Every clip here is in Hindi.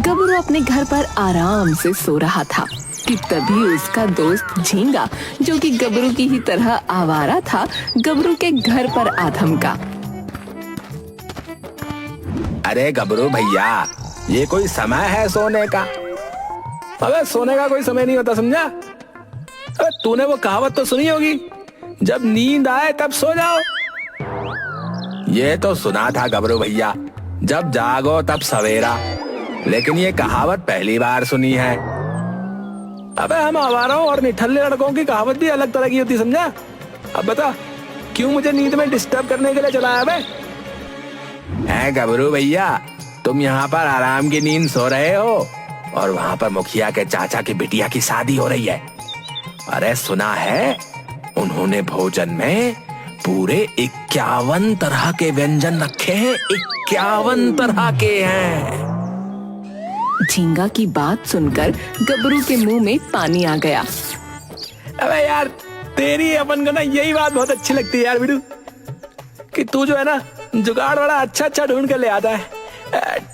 गबरू अपने घर पर आराम से सो रहा था कि तभी उसका दोस्त झींगा, जो कि गबरू की ही तरह आवारा था, गबरू के घर पर आ धमका। अरे गबरू भैया, ये कोई समय है सोने का? अबे सोने का कोई समय नहीं होता, समझा? अबे तूने वो कहावत तो सुनी होगी, जब नींद आए तब सो जाओ। ये तो सुना था गबरू भैया, जब जागो तब सवेरा, लेकिन ये कहावत पहली बार सुनी है। अबे हम आवाराओं और निठल्ले लड़कों की कहावत भी अलग तरह की होती, समझा? अब बता, क्यों मुझे नींद में डिस्टर्ब करने के लिए चलाया बे? है गबरू भैया, तुम यहाँ पर आराम की नींद सो रहे हो और वहाँ पर मुखिया के चाचा की बिटिया की शादी हो रही है। अरे सुना है, उन्होंने भोजन में पूरे 51 तरह के व्यंजन रखे हैं। 51 तरह के हैं। झींगा की बात सुनकर गबरू के मुंह में पानी आ गया। अबे यार, तेरी अपन को ना यही बात बहुत अच्छी लगती है यार बिडू, कि तू जो है ना जुगाड़ बड़ा अच्छा अच्छा ढूंढ कर ले आता है।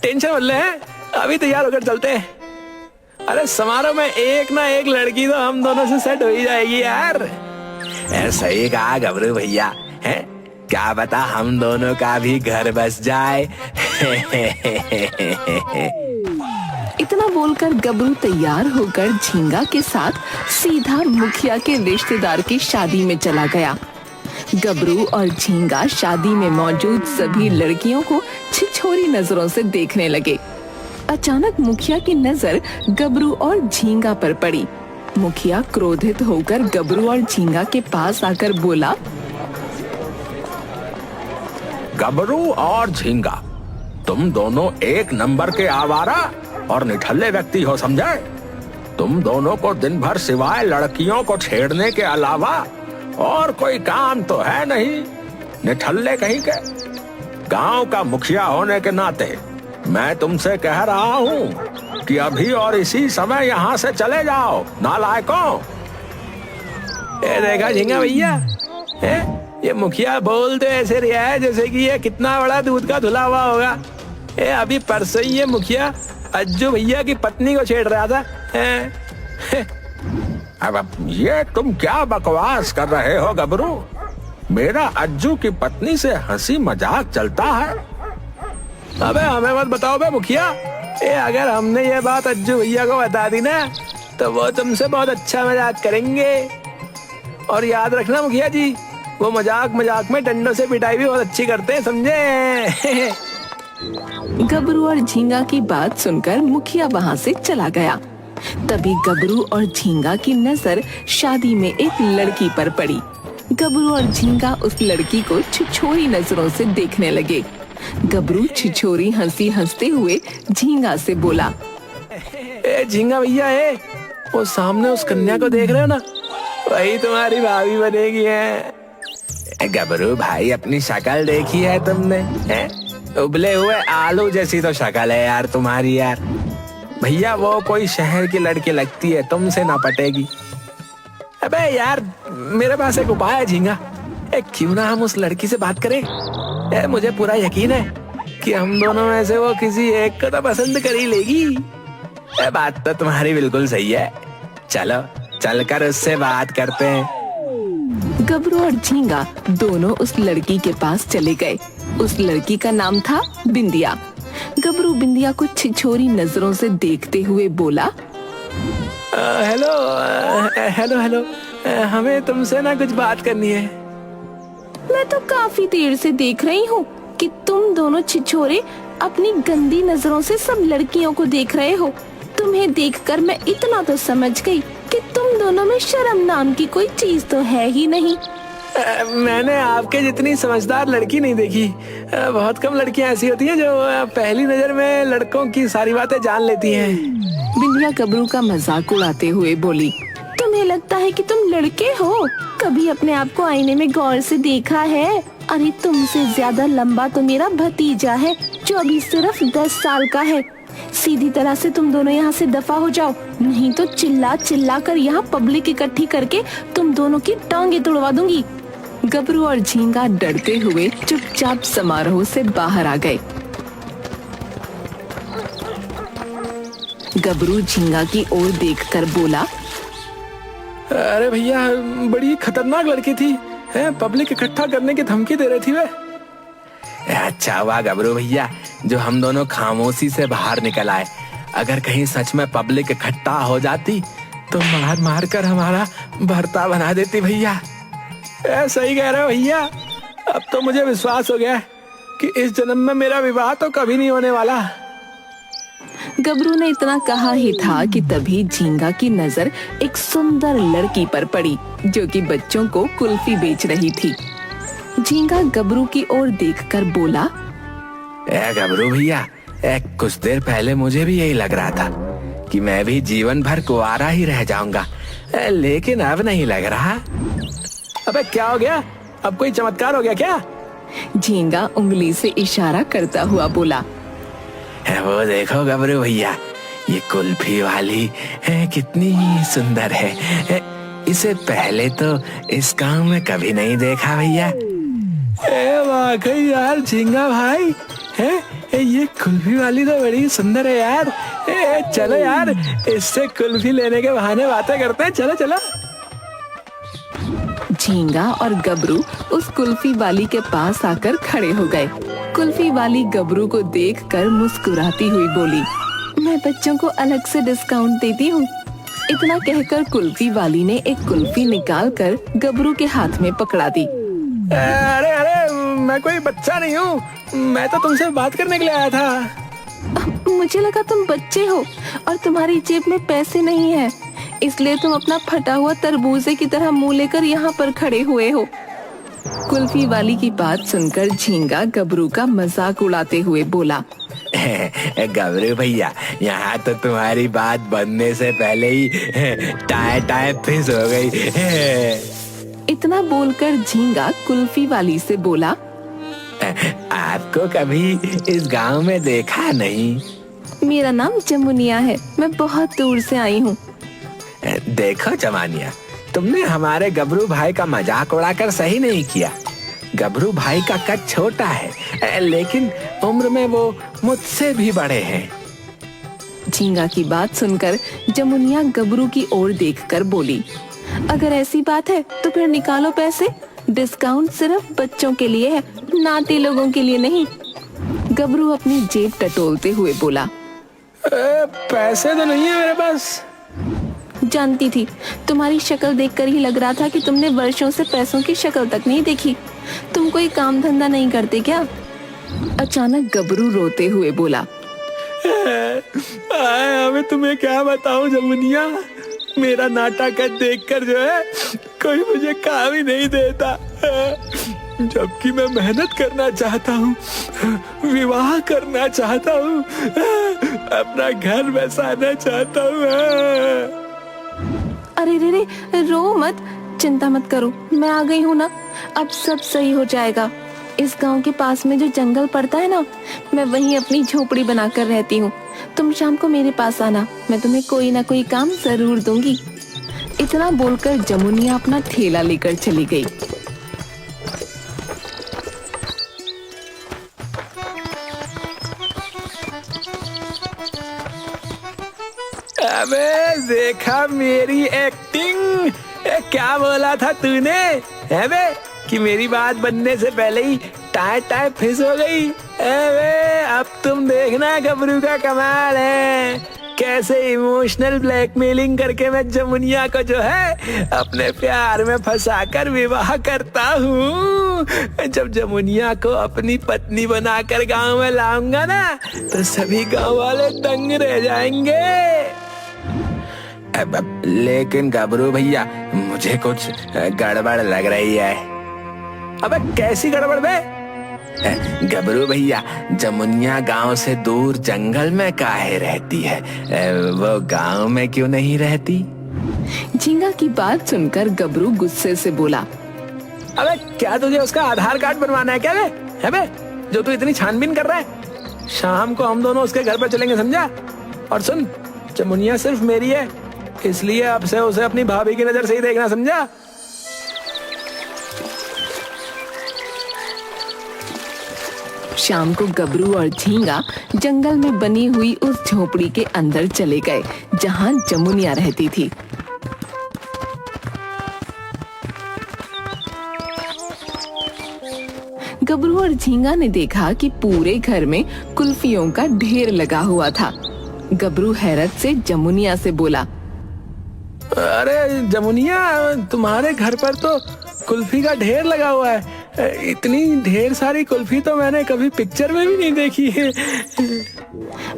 टेंशन मत ले, अभी तैयार होकर चलते हैं। अरे समारोह में एक ना एक लड़की तो हम दोनों से सेट हो ही जाएगी यार। सही कहा गबरू भैया, है क्या बता हम दोनों का भी घर बस जाए। इतना बोलकर गबरू तैयार होकर झींगा के साथ सीधा मुखिया के रिश्तेदार की शादी में चला गया। गबरू और झींगा शादी में मौजूद सभी लड़कियों को छिछोरी नजरों से देखने लगे। अचानक मुखिया की नजर गबरू और झींगा पर पड़ी। मुखिया क्रोधित होकर गबरू और झींगा के पास आकर बोला, गबरू और झींगा, तुम दोनों एक नंबर के आवारा और निठल्ले व्यक्ति हो, समझे? तुम दोनों को दिन भर सिवाय लड़कियों को छेड़ने के अलावा और कोई काम तो है नहीं। निठल्ले कहीं के। गांव का मुखिया होने के नाते मैं तुमसे कह रहा हूँ कि अभी और इसी समय यहाँ से चले जाओ, नालायकों। ये देखा झींगा भैया, ये मुखिया बोलते ऐसे रहा है जैसे कि ये कितना बड़ा दूध का धुला हुआ होगा। अभी परसों ही ये मुखिया अज्जू भैया की पत्नी को छेड़ रहा था। अब ये तुम क्या बकवास कर रहे हो गबरू? मेरा अज्जू की पत्नी से हंसी मजाक चलता है। अबे हमें मत बताओ बे मुखिया, अगर हमने ये बात अज्जू भैया को बता दी ना तो वो तुमसे बहुत अच्छा मजाक करेंगे। और याद रखना मुखिया जी, वो मजाक मजाक में डंडों से पिटाई भी बहुत अच्छी करते हैं, समझे? गबरू और झींगा की बात सुनकर मुखिया वहाँ से चला गया। तभी गबरू और झींगा की नजर शादी में एक लड़की पर पड़ी। गबरू और झींगा उस लड़की को छिछोरी नजरों से देखने लगे। गबरू छिछोरी हंसी हंसते हुए झींगा से बोला, झींगा भैया, वो सामने उस कन्या को देख रहे हो ना, वही तुम्हारी भाभी बनेगी। है गबरू भाई, अपनी शक्ल देखी है तुमने? है उबले हुए आलू जैसी तो शक्ल है यार तुम्हारी। यार भैया, वो कोई शहर की लड़की लगती है, तुमसे ना पटेगी। अबे यार, मेरे पास एक उपाय है झींगा। क्यों ना हम उस लड़की से बात करें? मुझे पूरा यकीन है कि हम दोनों में से वो किसी एक को तो पसंद कर ही लेगी। बात तो तुम्हारी बिल्कुल सही है। चलो चलकर उससे बात करते हैं। गबरू और झींगा दोनों उस लड़की के पास चले गए। उस लड़की का नाम था बिंदिया। गबरू बिंदिया को छिछोरी नजरों से देखते हुए बोला, हेलो हेलो हेलो, हमें तुमसे ना कुछ बात करनी है। मैं तो काफी देर से देख रही हूँ कि तुम दोनों छिछोरे अपनी गंदी नजरों से सब लड़कियों को देख रहे हो। तुम्हें देखकर मैं इतना तो समझ गई कि तुम दोनों में शर्म नाम की कोई चीज तो है ही नहीं। मैंने आपके जितनी समझदार लड़की नहीं देखी। बहुत कम लड़कियां ऐसी होती हैं जो पहली नजर में लड़कों की सारी बातें जान लेती हैं। बिंदिया गबरू का मजाक उड़ाते हुए बोली, तुम्हें लगता है कि तुम लड़के हो? कभी अपने आप को आईने में गौर से देखा है? अरे तुमसे ज्यादा लंबा तो मेरा भतीजा है, जो अभी सिर्फ 10 साल का है। सीधी तरह से तुम दोनों यहाँ से दफा हो जाओ, नहीं तो चिल्ला चिल्ला कर यहाँ पब्लिक इकट्ठी करके तुम दोनों की टांगे तोड़वा दूंगी। गबरू और झींगा डरते हुए चुपचाप समारोह से बाहर आ गए। गबरू झींगा की ओर देखकर बोला, अरे भैया, बड़ी खतरनाक लड़की थी, है पब्लिक इकट्ठा करने की धमकी दे रही थी वे। अच्छा हुआ गबरू भैया जो हम दोनों खामोशी से बाहर निकल आए। अगर कहीं सच में पब्लिक इकट्ठा हो जाती तो मार मार कर हमारा भरता बना देती भैया। सही कह रहे हो भैया, अब तो मुझे विश्वास हो गया कि इस जन्म में मेरा विवाह तो कभी नहीं होने वाला। गबरू ने इतना कहा ही था कि तभी झींगा की नजर एक सुंदर लड़की पर पड़ी जो कि बच्चों को कुल्फी बेच रही थी। झींगा गबरू की ओर देखकर बोला, गबरू भैया, कुछ देर पहले मुझे भी यही लग रहा था कि मैं भी जीवन भर कुंवारा ही रह जाऊंगा, लेकिन अब नहीं लग रहा। अबे क्या हो गया, अब कोई चमत्कार हो गया क्या? झींगा उंगली से इशारा करता हुआ बोला, वो देखो गबरू भैया, ये कुल्फी वाली कितनी सुंदर है। इसे पहले तो इस गांव में कभी नहीं देखा भैया। वाकई यार झींगा भाई, ये कुल्फी वाली तो बड़ी सुंदर है यार। चलो यार, इससे कुल्फी लेने के बहाने बातें करते हैं। चलो चलो। झींगा और गबरू उस कुल्फी वाली के पास आकर खड़े हो गए। कुल्फी वाली गबरू को देखकर मुस्कुराती हुई बोली, मैं बच्चों को अलग से डिस्काउंट देती हूँ। इतना कहकर कुल्फी वाली ने एक कुल्फी निकालकर गबरू के हाथ में पकड़ा दी। अरे अरे, मैं कोई बच्चा नहीं हूँ, मैं तो तुमसे बात करने के लिए आया था। मुझे लगा तुम बच्चे हो और तुम्हारी जेब में पैसे नहीं है, इसलिए तुम अपना फटा हुआ तरबूजे की तरह मुंह लेकर यहाँ पर खड़े हुए हो। कुल्फी वाली की बात सुनकर झींगा गबरू का मजाक उड़ाते हुए बोला, गबरू भैया, यहाँ तो तुम्हारी बात बनने से पहले ही टाय टाय फिस हो गई। इतना बोलकर झींगा कुल्फी वाली से बोला, आपको कभी इस गांव में देखा नहीं? मेरा नाम जमुनिया है, मैं बहुत दूर से आई हूँ। देखो जमानिया, तुमने हमारे गबरू भाई का मजाक उड़ाकर सही नहीं किया। गबरू भाई का कद छोटा है, लेकिन उम्र में वो मुझसे भी बड़े हैं। झींगा की बात सुनकर जमुनिया गबरू की ओर देखकर बोली, अगर ऐसी बात है तो फिर निकालो पैसे। डिस्काउंट सिर्फ बच्चों के लिए है, नाती लोगों के लिए नहीं। गबरू अपनी जेब टटोलते हुए बोला, पैसे तो नहीं है मेरे पास। जानती थी, तुम्हारी शक्ल देखकर ही लग रहा था कि तुमने वर्षों से पैसों की शक्ल तक नहीं देखी। तुम कोई काम धंधा नहीं करते क्या? अचानक गबरू रोते हुए बोला, अबे तुम्हें क्या बताऊं जमुनिया, मेरा नाटक देखकर जो है कोई मुझे काम ही नहीं देता, जबकि मैं मेहनत करना चाहता हूँ, विवाह करना चाहता हूँ, अपना घर बसाना चाहता हूँ। अरे रे रे, रो मत, चिंता मत करो, मैं आ गई हूँ ना, अब सब सही हो जाएगा। इस गांव के पास में जो जंगल पड़ता है ना, मैं वहीं अपनी झोपड़ी बनाकर रहती हूँ। तुम शाम को मेरे पास आना, मैं तुम्हें कोई ना कोई काम जरूर दूंगी। इतना बोलकर जमुनिया अपना ठेला लेकर चली गई। अबे देखा मेरी एक्टिंग, क्या बोला था तूने है बे कि मेरी बात बनने से पहले ही टाय टाय फिस हो गई। अबे अब तुम देखना गबरू का कमाल है, कैसे इमोशनल ब्लैकमेलिंग करके मैं जमुनिया को जो है अपने प्यार में फंसाकर विवाह करता हूँ। जब जमुनिया को अपनी पत्नी बनाकर गांव में लाऊंगा ना, तो सभी गांव वाले दंग रह जाएंगे। लेकिन गबरू भैया, मुझे कुछ गड़बड़ लग रही है। अबे कैसी गड़बड़ बे? गबरू भैया, जमुनिया गांव से दूर जंगल में काहे रहती है, वो गांव में क्यों नहीं रहती? झींगा की बात सुनकर गबरू गुस्से से बोला, अबे क्या तुझे उसका आधार कार्ड बनवाना है क्या बे? है बे जो तू इतनी छानबीन कर रहा है? शाम को हम दोनों उसके घर पर चलेंगे, समझा? और सुन, जमुनिया सिर्फ मेरी है, इसलिए अब से उसे अपनी भाभी की नजर से ही देखना, समझा? शाम को गबरू और झींगा जंगल में बनी हुई उस झोपड़ी के अंदर चले गए जहाँ जमुनिया रहती थी। गबरू और झींगा ने देखा कि पूरे घर में कुल्फियों का ढेर लगा हुआ था। गबरू हैरत से जमुनिया से बोला, अरे जमुनिया, तुम्हारे घर पर तो कुल्फी का ढेर लगा हुआ है। इतनी ढेर सारी कुल्फी तो मैंने कभी पिक्चर में भी नहीं देखी है।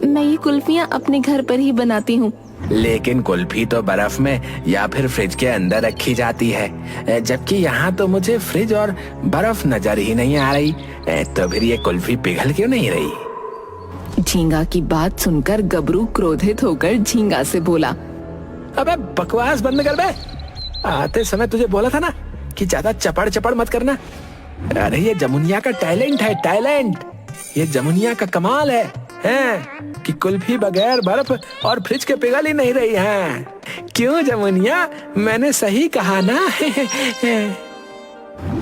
मैं ये कुल्फियाँ अपने घर पर ही बनाती हूँ। लेकिन कुल्फी तो बर्फ में या फिर फ्रिज के अंदर रखी जाती है, जबकि यहाँ तो मुझे फ्रिज और बर्फ नजर ही नहीं आ रही। तो फिर ये कुल्फी पिघल क्यों नहीं रही? झींगा की बात सुनकर गबरू क्रोधित होकर झींगा से बोला, अबे बकवास बंद कर बे। आते समय तुझे बोला था ना कि ज्यादा चपड़ चपड़ मत करना। अरे ये जमुनिया का टैलेंट है, टैलेंट। ये जमुनिया का कमाल है कि कुल्फी बगैर बर्फ और फ्रिज के पिघल ही नहीं रही है। क्यों जमुनिया, मैंने सही कहा ना?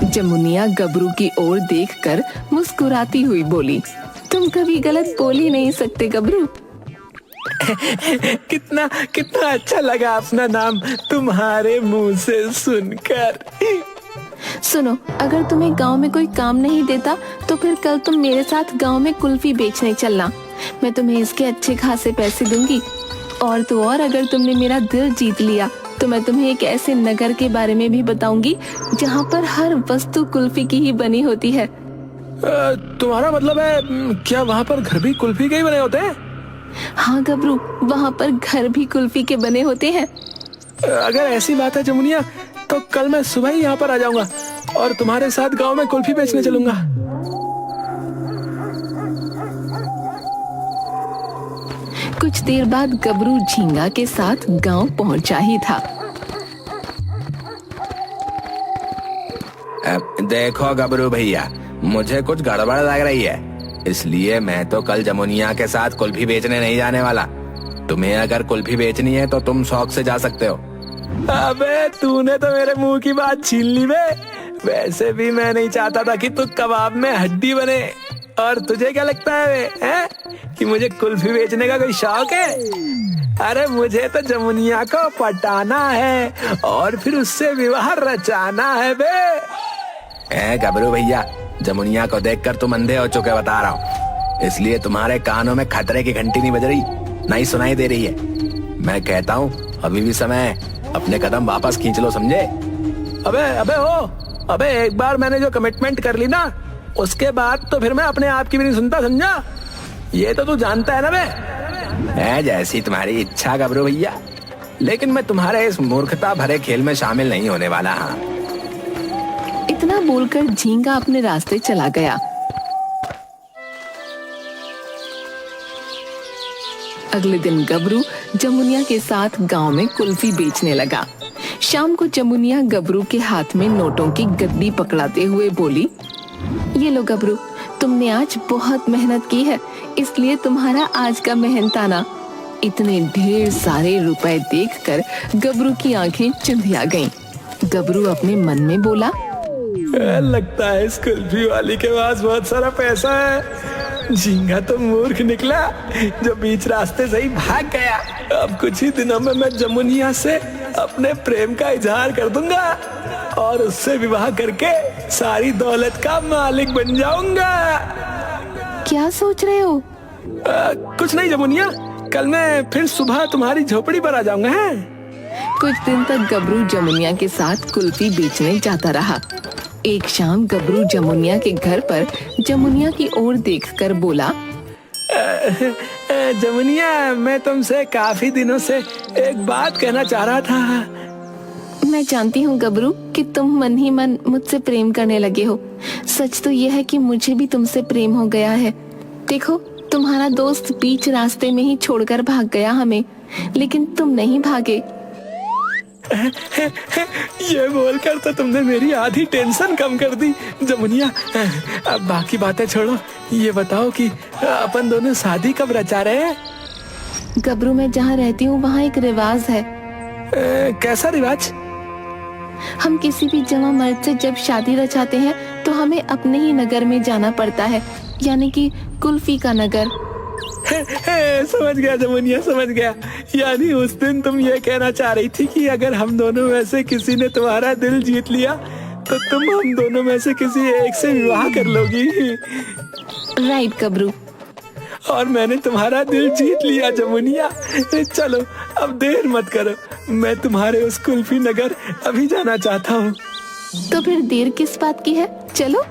जमुनिया गबरू की ओर देखकर मुस्कुराती हुई बोली, तुम कभी गलत बोल ही नहीं सकते गबरू। कितना कितना अच्छा लगा अपना नाम तुम्हारे मुंह से सुनकर। सुनो, अगर तुम्हें गांव में कोई काम नहीं देता तो फिर कल तुम मेरे साथ गांव में कुल्फी बेचने चलना। मैं तुम्हें इसके अच्छे खासे पैसे दूंगी। और तो और, अगर तुमने मेरा दिल जीत लिया तो मैं तुम्हें एक ऐसे नगर के बारे में भी बताऊंगी जहाँ पर हर वस्तु कुल्फी की ही बनी होती है। तुम्हारा मतलब है क्या वहाँ पर घर भी कुल्फी के ही बने होते हैं? हाँ गबरू, वहाँ पर घर भी कुल्फी के बने होते हैं। अगर ऐसी बात है जमुनिया, तो कल मैं सुबह ही यहाँ पर आ जाऊंगा और तुम्हारे साथ गांव में कुल्फी बेचने चलूंगा। कुछ देर बाद गबरू झींगा के साथ गांव पहुंचा ही था। देखो गबरू भैया, मुझे कुछ गड़बड़ लग रही है, इसलिए मैं तो कल जमुनिया के साथ कुल्फी बेचने नहीं जाने वाला। तुम्हें अगर कुल्फी बेचनी है तो तुम शौक से जा सकते हो। अबे तूने तो मेरे मुंह की बात छीन ली बे। वैसे भी मैं नहीं चाहता था कि तू कबाब में हड्डी बने। और तुझे क्या लगता है कि मुझे कुल्फी बेचने का कोई शौक है? अरे मुझे तो जमुनिया को पटाना है और फिर उससे विवाह रचाना है बे। गबरू भैया, जमुनिया को देखकर तुम अंधे हो चुके, बता रहा हूँ। इसलिए तुम्हारे कानों में खतरे की घंटी नहीं बज रही, नहीं सुनाई दे रही है। मैं कहता हूँ अभी भी समय है, अपने कदम वापस खींच लो, समझे? अबे एक बार मैंने जो कमिटमेंट कर ली ना, उसके बाद तो फिर मैं अपने आप की भी नहीं सुनता, समझा? ये तो तू जानता है ना बे। जैसी तुम्हारी इच्छा गबरू भैया, लेकिन मैं तुम्हारे इस मूर्खता भरे खेल में शामिल नहीं होने वाला। हाँ, इतना बोलकर झींगा अपने रास्ते चला गया। अगले दिन गबरू जमुनिया के साथ गांव में कुल्फी बेचने लगा। शाम को जमुनिया गबरू के हाथ में नोटों की गड्डी पकड़ाते हुए बोली, ये लो गबरू, तुमने आज बहुत मेहनत की है, इसलिए तुम्हारा आज का मेहनताना। इतने ढेर सारे रुपए देखकर गबरू की आंखें चुंधिया गईं। गबरू अपने मन में बोला, लगता है इस कुल्फी वाली के पास बहुत सारा पैसा है। झींगा तो मूर्ख निकला जो बीच रास्ते से ही भाग गया। अब कुछ ही दिनों में मैं जमुनिया से अपने प्रेम का इजहार कर दूंगा और उससे विवाह करके सारी दौलत का मालिक बन जाऊंगा। क्या सोच रहे हो? कुछ नहीं जमुनिया, कल मैं फिर सुबह तुम्हारी झोपड़ी पर आ जाऊंगा। है? कुछ दिन तक गबरू जमुनिया के साथ कुल्फी बेचने जाता रहा। एक शाम गबरू जमुनिया के घर पर जमुनिया की ओर देखकर बोला, जमुनिया, मैं तुमसे काफी दिनों से एक बात कहना चाह रहा था। मैं जानती हूँ गबरू कि तुम मन ही मन मुझसे प्रेम करने लगे हो। सच तो यह है कि मुझे भी तुमसे प्रेम हो गया है। देखो, तुम्हारा दोस्त बीच रास्ते में ही छोड़कर भाग गया हमें, लेकिन तुम नहीं भागे। ये बोलकर तो तुमने मेरी आधी टेंशन कम कर दी जमुनिया। अब बाकी बातें छोड़ो, ये बताओ कि अपन दोनों शादी कब रचा रहे हैं? गबरू, मैं जहाँ रहती हूँ वहाँ एक रिवाज है। कैसा रिवाज? हम किसी भी जवां मर्द से जब शादी रचाते हैं तो हमें अपने ही नगर में जाना पड़ता है, यानी कि कुल्फी का नगर। समझ गया जमुनिया, समझ गया। यानी उस दिन तुम ये कहना चाह रही थी कि अगर हम दोनों में से किसी ने तुम्हारा दिल जीत लिया तो तुम हम दोनों में से किसी एक से विवाह कर लोगी। राइट गबरू। और मैंने तुम्हारा दिल जीत लिया जमुनिया। चलो अब देर मत करो, मैं तुम्हारे उस कुल्फी नगर अभी जाना चाहता हूँ। तो फिर देर किस बात की है, चलो।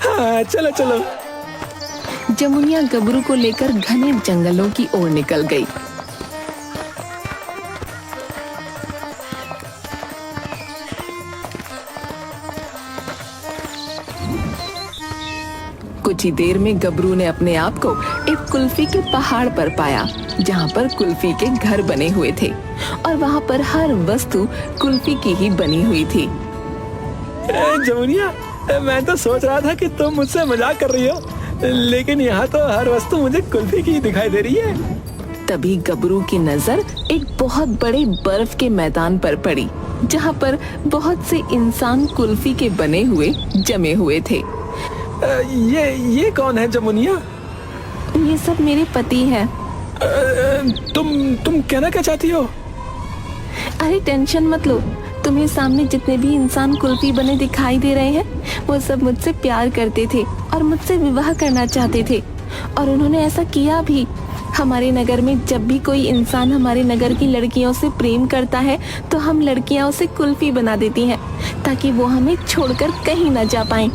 हाँ चलो चलो। जमुनिया गबरू को लेकर घने जंगलों की ओर निकल गई। कुछ ही देर में गबरू ने अपने आप को एक कुल्फी के पहाड़ पर पाया, जहाँ पर कुल्फी के घर बने हुए थे और वहाँ पर हर वस्तु कुल्फी की ही बनी हुई थी। जमुनिया, मैं तो सोच रहा था कि तुम मुझसे मजाक कर रही हो, लेकिन यहाँ तो हर वस्तु मुझे कुल्फी की दिखाई दे रही है। तभी गबरू की नजर एक बहुत बड़े बर्फ के मैदान पर पड़ी, जहाँ पर बहुत से इंसान कुल्फी के बने हुए जमे हुए थे। ये कौन है जमुनिया? ये सब मेरे पति हैं। तुम कहना क्या चाहती हो? अरे टेंशन मत लो, तुम्हें सामने जितने भी इंसान कुल्फी बने दिखाई दे रहे हैं वो सब मुझसे प्यार करते थे और मुझसे विवाह करना चाहते थे, और उन्होंने ऐसा किया भी। हमारे नगर में जब भी कोई इंसान हमारे नगर की लड़कियों से प्रेम करता है तो हम लड़कियां उसे कुल्फी बना देती हैं ताकि वो हमें छोड़कर कहीं न जा पाएं।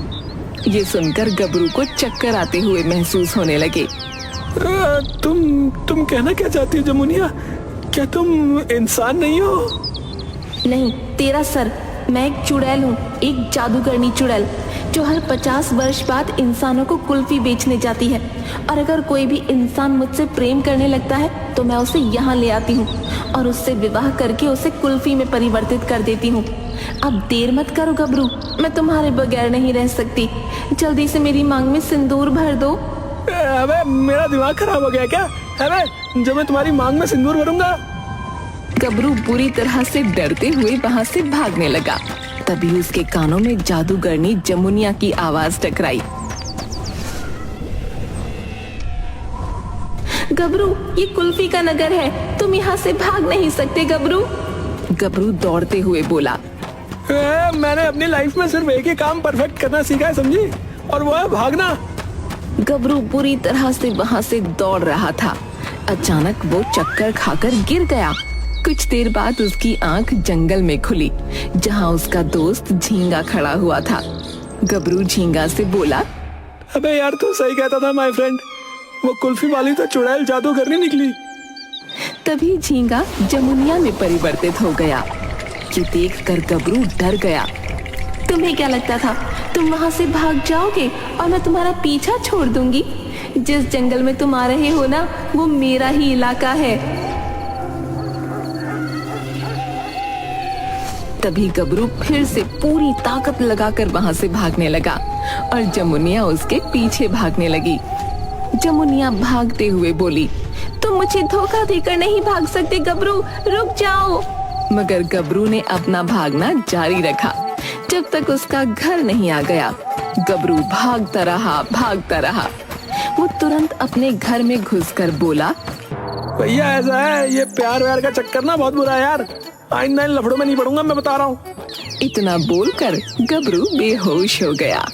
ये सुनकर गबरू को चक्कर आते हुए महसूस होने लगे। तुम कहना क्या चाहती हो जमुनिया? क्या तुम इंसान नहीं हो? नहीं, तेरा सर। मैं एक चुड़ैल हूँ, एक जादूगरनी चुड़ैल, जो हर 50 वर्ष बाद इंसानों को कुल्फी बेचने जाती है। और अगर कोई भी इंसान मुझसे प्रेम करने लगता है तो मैं उसे यहाँ ले आती हूँ और उससे विवाह करके उसे कुल्फी में परिवर्तित कर देती हूँ। अब देर मत करो गबरू, मैं तुम्हारे बगैर नहीं रह सकती। जल्दी से मेरी मांग में सिंदूर भर दो। अबे मेरा दिमाग खराब हो गया क्या? अबे जो मैं तुम्हारी मांग में सिंदूर भरूंगा? गबरू बुरी तरह से डरते हुए वहाँ से भागने लगा। तभी उसके कानों में जादूगरनी जमुनिया की आवाज टकराई। गबरू, ये कुल्फी का नगर है, तुम यहाँ से भाग नहीं सकते गबरू। गबरू दौड़ते हुए बोला। मैंने अपनी लाइफ में सिर्फ एक ही काम परफेक्ट करना सीखा है, समझी? और वो है भागना। गबरू बुरी तरह से वहाँ से दौड़ रहा था। अचानक वो चक्कर खाकर गिर गया। कुछ देर बाद उसकी आंख जंगल में खुली, जहाँ उसका दोस्त झींगा खड़ा हुआ था। गबरू झींगा से बोला, अबे यार तू सही कहता था माय फ्रेंड, वो कुल्फी वाली तो चुड़ैल जादूगरनी निकली। तभी झींगा जमुनिया में परिवर्तित हो गया। ये देखकर गबरू डर गया। तुम्हें क्या लगता था तुम वहाँ से भाग जाओगे और मैं तुम्हारा पीछा छोड़ दूंगी? जिस जंगल में तुम आ रहे हो ना, वो मेरा ही इलाका है। तभी गबरू फिर से पूरी ताकत लगाकर वहाँ से भागने लगा और जमुनिया उसके पीछे भागने लगी। जमुनिया भागते हुए बोली, तुम मुझे धोखा देकर नहीं भाग सकते गबरू, रुक जाओ। मगर गबरू ने अपना भागना जारी रखा जब तक उसका घर नहीं आ गया। गबरू भागता रहा। वो तुरंत अपने घर में घुसकर बोला, भैया ऐसा है, ये प्यार व्यार का चक्कर ना बहुत बुरा है यार, आइंदा इन लफड़ों में नहीं पड़ूंगा, मैं बता रहा हूँ। इतना बोलकर गबरू बेहोश हो गया।